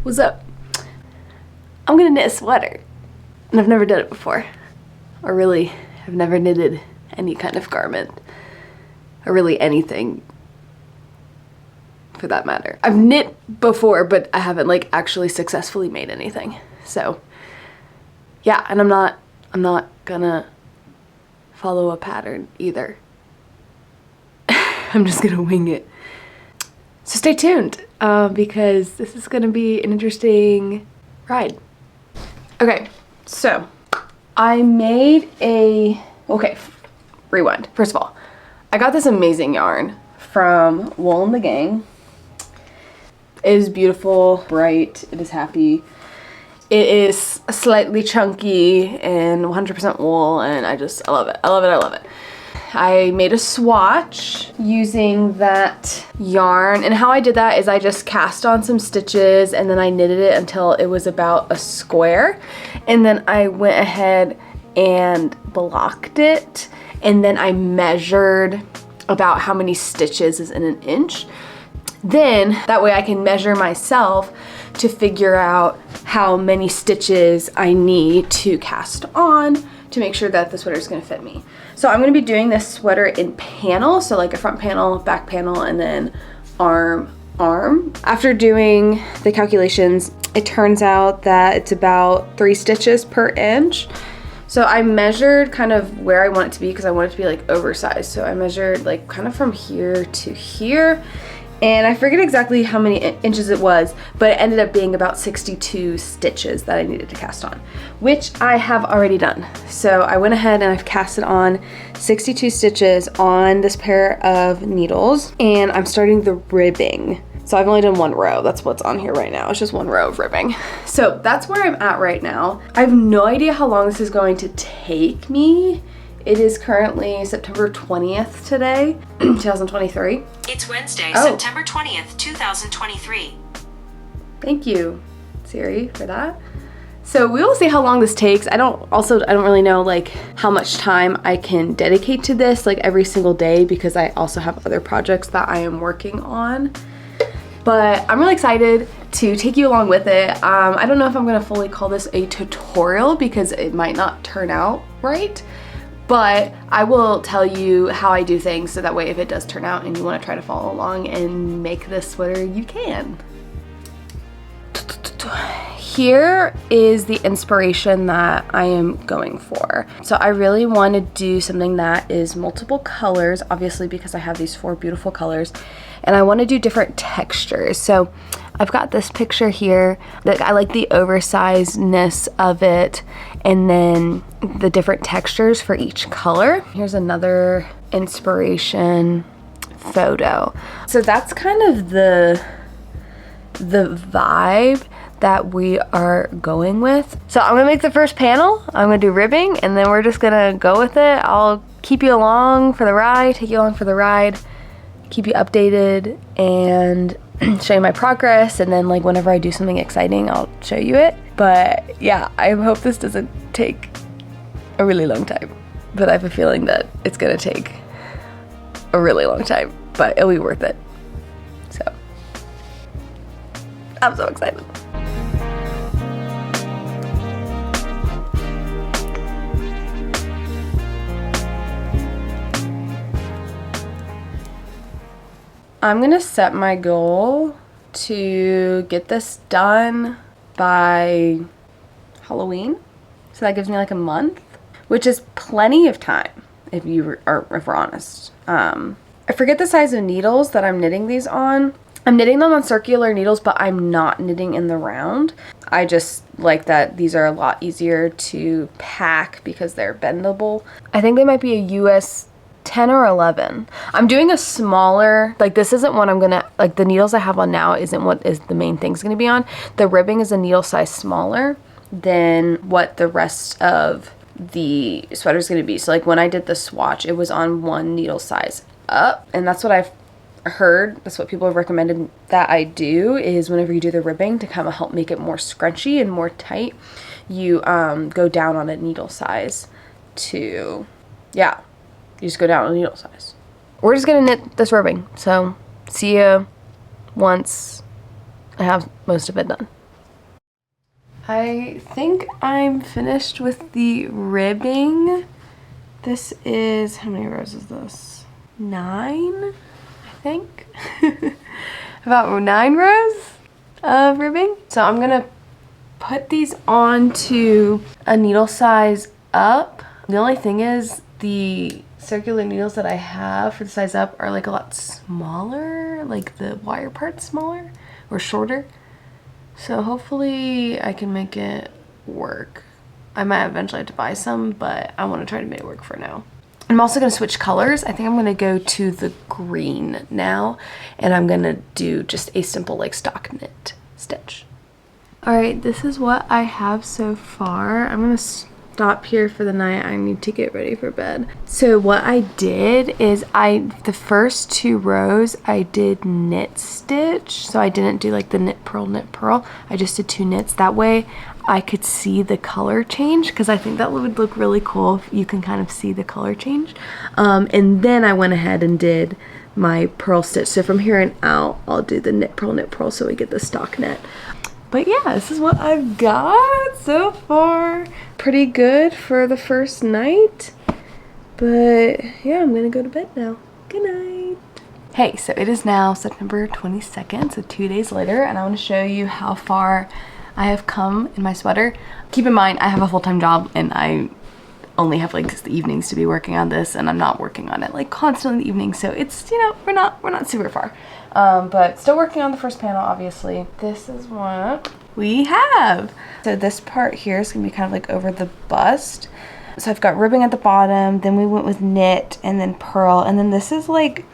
What's up? I'm gonna knit a sweater, and I've never done it before, or really have never knitted any kind of garment, or really anything for that matter. I've knit before, but I haven't like actually successfully made anything. So yeah, and I'm not gonna follow a pattern either. I'm just gonna wing it. So stay tuned, because this is gonna be an interesting ride. Okay, so I made okay, rewind. First of all, I got this amazing yarn from Wool and the Gang. It is beautiful, bright, it is happy. It is slightly chunky and 100% wool, and I love it. I love it, I love it. I made a swatch using that yarn, and how I did that is I just cast on some stitches and then I knitted it until it was about a square, and then I went ahead and blocked it, and then I measured about how many stitches is in an inch. Then that way I can measure myself to figure out how many stitches I need to cast on to make sure that the sweater is gonna fit me. So I'm gonna be doing this sweater in panels, so like a front panel, back panel, and then arm. After doing the calculations, it turns out that it's about 3 stitches per inch. So I measured kind of where I want it to be because I want it to be like oversized. So I measured like kind of from here to here. And I forget exactly how many inches it was, but it ended up being about 62 stitches that I needed to cast on, which I have already done. So I went ahead and I've casted on 62 stitches on this pair of needles, and I'm starting the ribbing. So I've only done 1 row. That's what's on here right now. It's just 1 row of ribbing. So that's where I'm at right now. I have no idea how long this is going to take me. It is currently September 20th today, 2023. It's Wednesday, September 20th, 2023. Thank you, Siri, for that. So we will see how long this takes. I don't really know like how much time I can dedicate to this like every single day, because I also have other projects that I am working on. But I'm really excited to take you along with it. I don't know if I'm gonna fully call this a tutorial because it might not turn out right. But I will tell you how I do things, so that way if it does turn out and you want to try to follow along and make this sweater, you can. Here is the inspiration that I am going for. So I really want to do something that is multiple colors, obviously because I have these 4 beautiful colors, and I want to do different textures. So I've got this picture here that I like the oversizedness of it, and then the different textures for each color. Here's another inspiration photo. So that's kind of the vibe that we are going with. So I'm gonna make the first panel, I'm gonna do ribbing, and then we're just gonna go with it. I'll keep you along for the ride, take you along for the ride, keep you updated, and show you my progress, and then like whenever I do something exciting, I'll show you it. But yeah, I hope this doesn't take a really long time, but I have a feeling that it's gonna take a really long time, but it'll be worth it. So I'm so excited. I'm gonna set my goal to get this done by Halloween. So that gives me like a month, which is plenty of time if we're honest. I forget the size of needles that I'm knitting these on. I'm knitting them on circular needles, but I'm not knitting in the round. I just like that these are a lot easier to pack because they're bendable. I think they might be a US 10 or 11. I'm doing a smaller, like this isn't what I'm gonna, like the needles I have on now isn't what is the main thing's gonna be on. The ribbing is a needle size smaller than what the rest of the sweater is gonna be. So like when I did the swatch, it was on 1 needle size up, and that's what I've heard, that's what people have recommended that I do, is whenever you do the ribbing to kind of help make it more scrunchy and more tight, you go down on a needle size to, yeah, you just go down on a needle size. We're just gonna knit this ribbing, so see you once I have most of it done. I think I'm finished with the ribbing. This is, how many rows is this? 9, I think. About 9 rows of ribbing. So I'm gonna put these onto a needle size up. The only thing is the circular needles that I have for the size up are like a lot smaller, like the wire part's smaller or shorter. So hopefully I can make it work. I might eventually have to buy some, but I want to try to make it work for now. I'm also going to switch colors. I think I'm going to go to the green now, and I'm going to do just a simple like stock knit stitch. Alright, this is what I have so far. I'm going to stop here for the night. I need to get ready for bed. So what I did is the first 2 rows I did knit stitch. So I didn't do like the knit purl. I just did 2 knits. That way I could see the color change, because I think that would look really cool if you can kind of see the color change. And then I went ahead and did my purl stitch. So from here on out, I'll do the knit purl so we get the stock knit. But yeah, this is what I've got so far. Pretty good for the first night. But yeah, I'm gonna go to bed now. Good night. Hey, so it is now September 22nd, so 2 days later, and I want to show you how far I have come in my sweater. Keep in mind, I have a full-time job and I only have like the evenings to be working on this, and I'm not working on it like constantly in the evening, so it's, you know, we're not super far. But still working on the first panel, obviously. This is what we have. So this part here is gonna be kind of like over the bust. So I've got ribbing at the bottom, then we went with knit and then purl, and then this is like,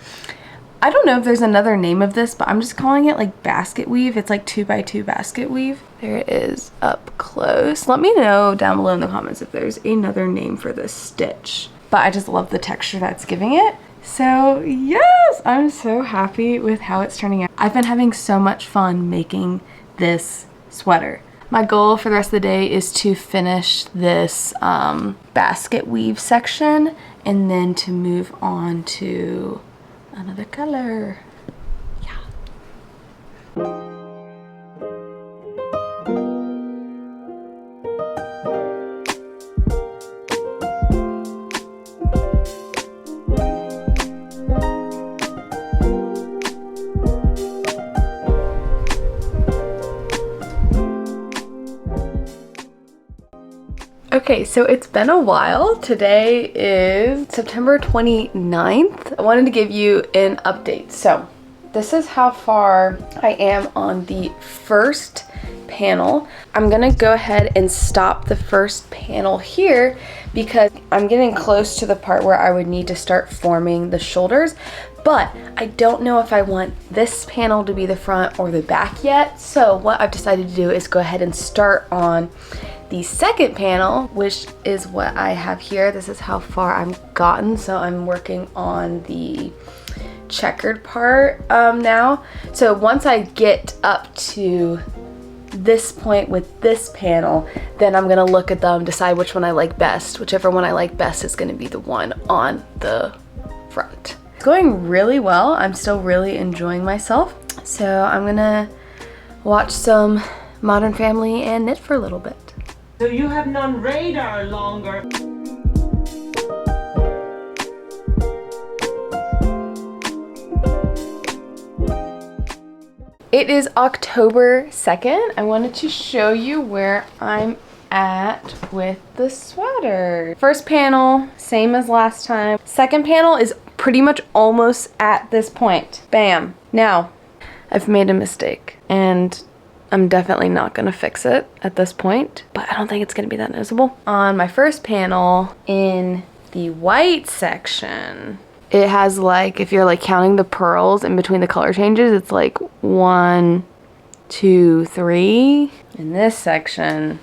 I don't know if there's another name of this, but I'm just calling it like basket weave. It's like 2x2 basket weave. There it is up close. Let me know down below in the comments if there's another name for this stitch. But I just love the texture that's giving it. So yes, I'm so happy with how it's turning out. I've been having so much fun making this sweater. My goal for the rest of the day is to finish this basket weave section and then to move on to another color. Yeah. Okay, so it's been a while. Today is September 29th. I wanted to give you an update. So this is how far I am on the first panel. I'm gonna go ahead and stop the first panel here because I'm getting close to the part where I would need to start forming the shoulders, but I don't know if I want this panel to be the front or the back yet. So what I've decided to do is go ahead and start on the second panel, which is what I have here. This is how far I've gotten. So I'm working on the checkered part now. So once I get up to this point with this panel, then I'm gonna look at them, decide which one I like best. Whichever one I like best is gonna be the one on the front. It's going really well. I'm still really enjoying myself. So I'm gonna watch some Modern Family and knit for a little bit. So you have none radar longer. It is October 2nd. I wanted to show you where I'm at with the sweater. First panel, same as last time. Second panel is pretty much almost at this point. Bam. Now, I've made a mistake and I'm definitely not gonna fix it at this point, but I don't think it's gonna be that noticeable. On my first panel, in the white section, it has like, if you're like counting the purls in between the color changes, it's like 1, 2, 3. In this section,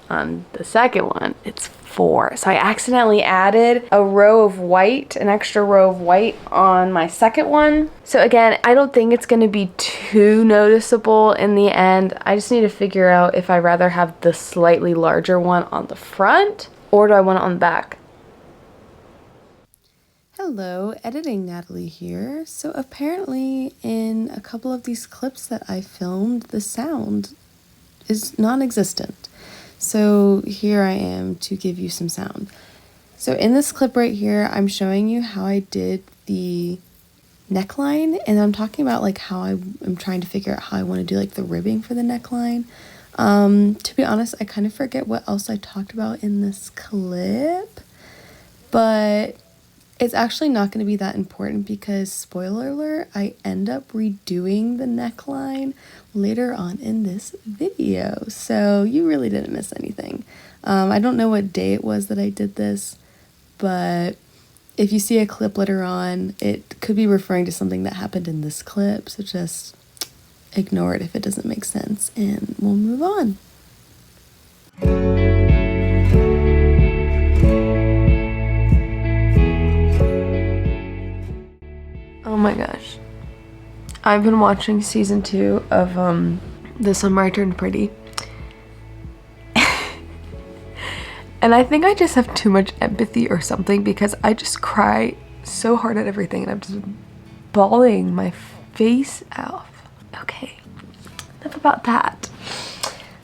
on the second one, it's 4. So I accidentally added a row of white, an extra row of white on my second one. So again, I don't think it's going to be too noticeable in the end. I just need to figure out if I'd rather have the slightly larger one on the front or do I want it on the back. Hello, Editing Natalie here. So apparently in a couple of these clips that I filmed, the sound is non-existent. So here I am to give you some sound. So in this clip right here, I'm showing you how I did the neckline, and I'm talking about like how I'm trying to figure out how I want to do like the ribbing for the neckline. To be honest, I kind of forget what else I talked about in this clip, but it's actually not going to be that important because, spoiler alert, I end up redoing the neckline later on in this video, so you really didn't miss anything. I don't know what day it was that I did this, but if you see a clip later on, it could be referring to something that happened in this clip, so just ignore it if it doesn't make sense, and we'll move on. Oh my gosh. I've been watching season 2 of The Summer I Turned Pretty. And I think I just have too much empathy or something because I just cry so hard at everything and I'm just bawling my face off. Okay, enough about that.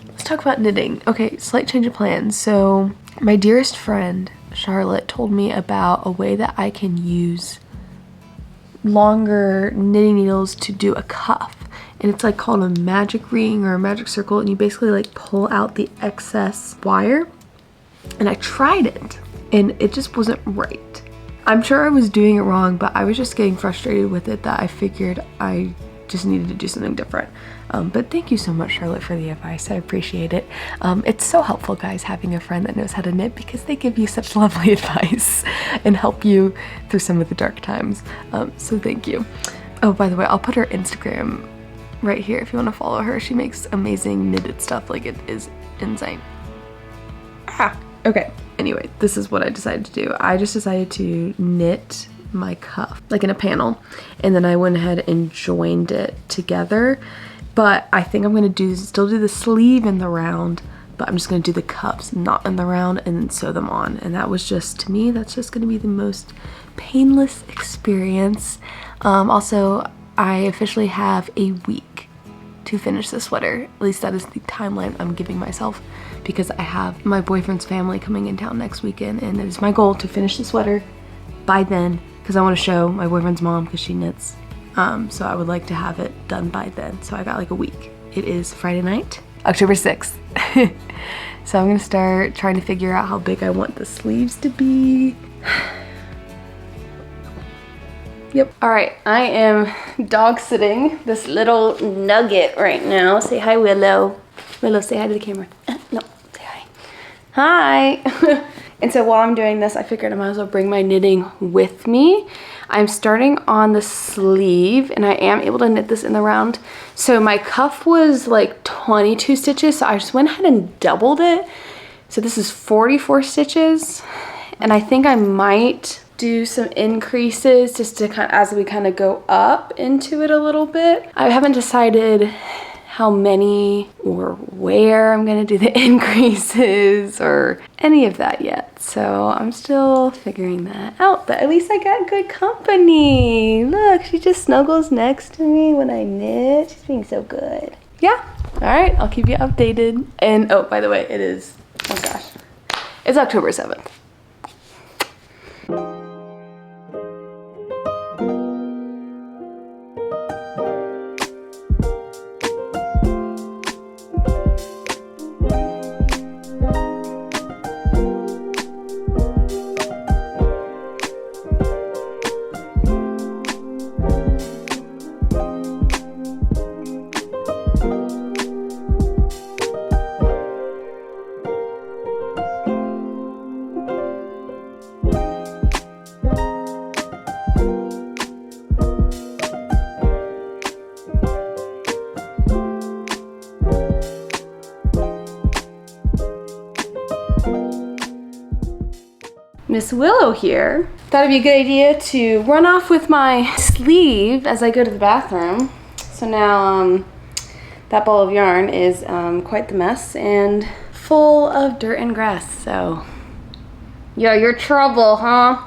Let's talk about knitting. Okay, slight change of plans. So my dearest friend, Charlotte, told me about a way that I can use longer knitting needles to do a cuff. And it's like called a magic ring or a magic circle, and you basically like pull out the excess wire. And I tried it and it just wasn't right. I'm sure I was doing it wrong, but I was just getting frustrated with it that I figured I just needed to do something different. But thank you so much, Charlotte, for the advice. I appreciate it. It's so helpful, guys, having a friend that knows how to knit because they give you such lovely advice and help you through some of the dark times. So thank you. Oh, by the way, I'll put her Instagram right here if you want to follow her. She makes amazing knitted stuff. Like, it is insane. Okay, anyway, this is what I decided to do. I just decided to knit my cuff, like in a panel, and then I went ahead and joined it together. But I think I'm gonna still do the sleeve in the round, but I'm just gonna do the cuffs not in the round and then sew them on. And that was just, to me, that's just gonna be the most painless experience. Also, I officially have a week to finish the sweater. At least that is the timeline I'm giving myself, because I have my boyfriend's family coming in town next weekend, and it is my goal to finish the sweater by then because I want to show my boyfriend's mom because she knits. So I would like to have it done by then. So I got like a week. It is Friday night, October 6th. So I'm gonna start trying to figure out how big I want the sleeves to be. Yep. All right, I am dog sitting this little nugget right now. Say hi, Willow. Willow, say hi to the camera. No, say hi. Hi. And so while I'm doing this, I figured I might as well bring my knitting with me. I'm starting on the sleeve, and I am able to knit this in the round. So my cuff was like 22 stitches, so I just went ahead and doubled it. So this is 44 stitches, and I think I might do some increases just to kind of, as we kind of go up into it a little bit. I haven't decided how many or where I'm gonna do the increases or any of that yet. So I'm still figuring that out, but at least I got good company. Look, she just snuggles next to me when I knit. She's being so good. Yeah, all right, I'll keep you updated. And oh, by the way, it is, oh gosh, it's October 7th. Miss Willow here. Thought it'd be a good idea to run off with my sleeve as I go to the bathroom. So now that ball of yarn is quite the mess and full of dirt and grass. So yeah, you're trouble, huh?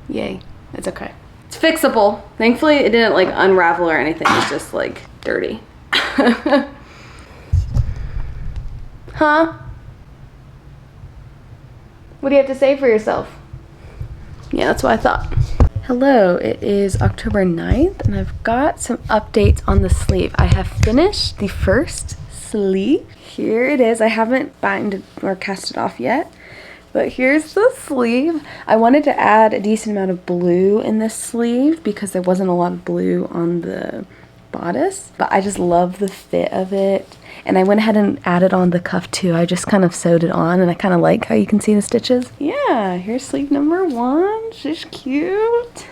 Yay, it's okay. It's fixable. Thankfully it didn't like unravel or anything. It's just like dirty. Huh? What do you have to say for yourself? Yeah, that's what I thought. Hello, it is October 9th and I've got some updates on the sleeve. I have finished the first sleeve. Here it is. I haven't binded or cast it off yet, but here's the sleeve. I wanted to add a decent amount of blue in this sleeve because there wasn't a lot of blue on the bodice, but I just love the fit of it. And I went ahead and added on the cuff too. I just kind of sewed it on and I kind of like how you can see the stitches. Yeah, here's sleeve number 1. She's cute.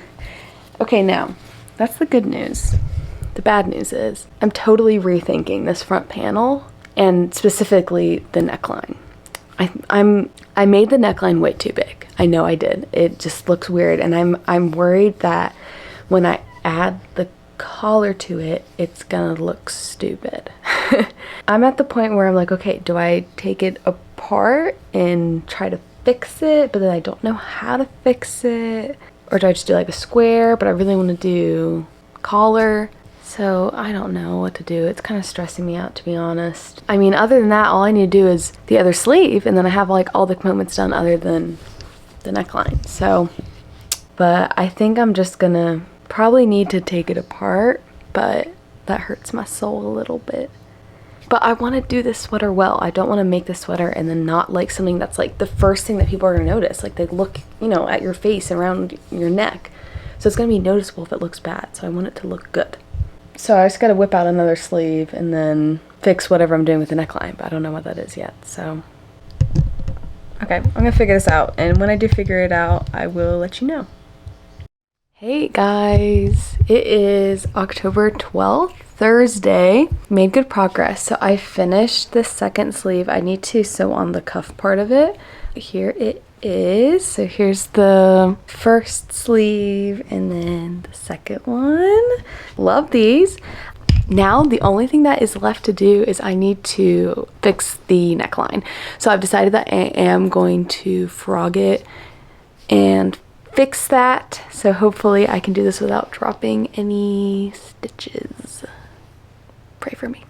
Okay, now that's the good news. The bad news is I'm totally rethinking this front panel and specifically the neckline. I made the neckline way too big. I know I did. It just looks weird and I'm worried that when I add the collar to it, it's gonna look stupid. I'm at the point where I'm like, okay, do I take it apart and try to fix it, but then I don't know how to fix it? Or do I just do like a square, but I really want to do collar? So I don't know what to do. It's kind of stressing me out, to be honest. I mean, other than that, all I need to do is the other sleeve, and then I have like all the components done other than the neckline. So, but I think I'm just gonna probably need to take it apart, but that hurts my soul a little bit. But I want to do this sweater well. I don't want to make the sweater and then not like something that's like the first thing that people are going to notice. Like they look, you know, at your face and around your neck. So it's going to be noticeable if it looks bad. So I want it to look good. So I just got to whip out another sleeve and then fix whatever I'm doing with the neckline. But I don't know what that is yet. So, okay, I'm going to figure this out. And when I do figure it out, I will let you know. Hey guys, it is October 12th, Thursday. Made good progress. So I finished the second sleeve. I need to sew on the cuff part of it. Here it is. So here's the first sleeve and then the second one. Love these. Now the only thing that is left to do is I need to fix the neckline. So I've decided that I am going to frog it and fix that, so hopefully I can do this without dropping any stitches. Pray for me.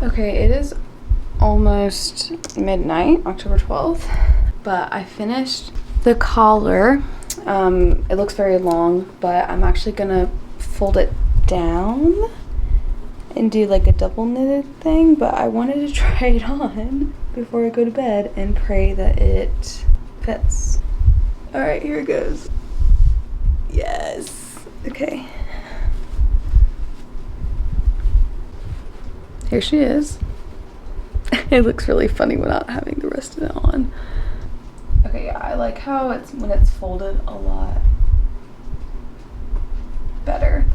Okay, it is almost midnight, October 12th, but I finished the collar. It looks very long, but I'm actually gonna fold it down and do like a double knitted thing, but I wanted to try it on before I go to bed and pray that it fits. All right, here it goes. Yes, okay. Here she is. It looks really funny without having the rest of it on. Okay, yeah, I like how it's when it's folded a lot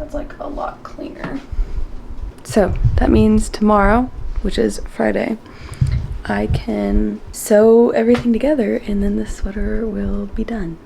That's like a lot cleaner. So that means tomorrow, which is Friday, I can sew everything together and then the sweater will be done.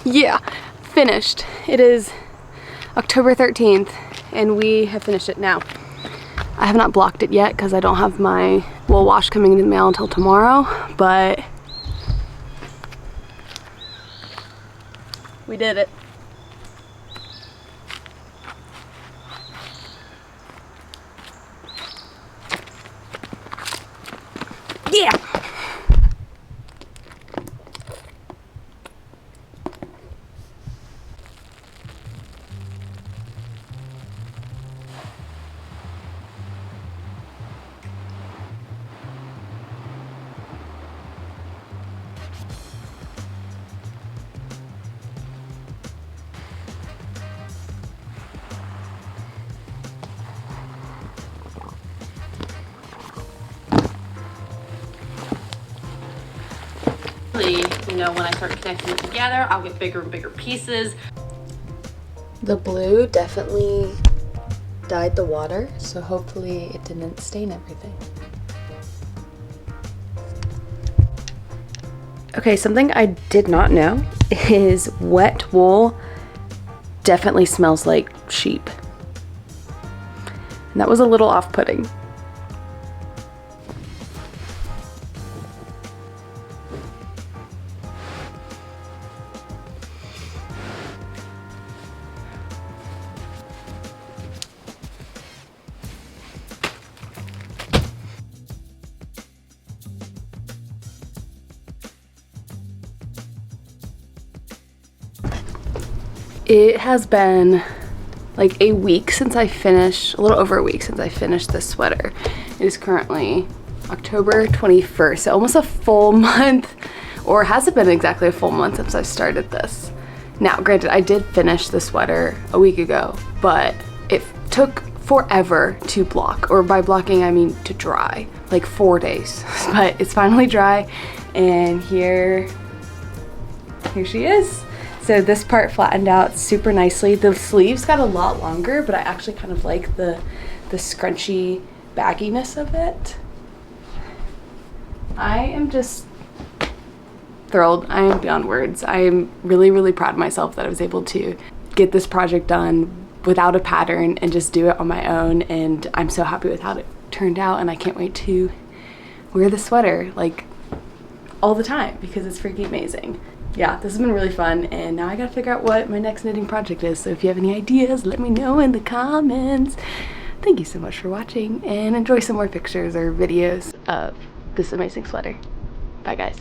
Yeah, finished. It is October 13th and we have finished it now. I have not blocked it yet because I don't have my wool wash coming in the mail until tomorrow, but we did it. Yeah! You know, when I start connecting it together, I'll get bigger and bigger pieces. The blue definitely dyed the water, so hopefully it didn't stain everything. Okay, something I did not know is wet wool definitely smells like sheep. And that was a little off-putting. It has been like a week since I finished, a little over a week since I finished this sweater. It is currently October 21st, so almost a full month, or has it been exactly a full month since I started this? Now, granted, I did finish the sweater a week ago, but it took forever to block, or by blocking I mean to dry, like 4 days. But it's finally dry, and here she is. So this part flattened out super nicely. The sleeves got a lot longer, but I actually kind of like the scrunchy bagginess of it. I am just thrilled. I am beyond words. I am really, really proud of myself that I was able to get this project done without a pattern and just do it on my own. And I'm so happy with how it turned out, and I can't wait to wear the sweater like all the time because it's freaking amazing. Yeah, this has been really fun, and now I gotta figure out what my next knitting project is. So if you have any ideas, let me know in the comments. Thank you so much for watching, and enjoy some more pictures or videos of this amazing sweater. Bye guys.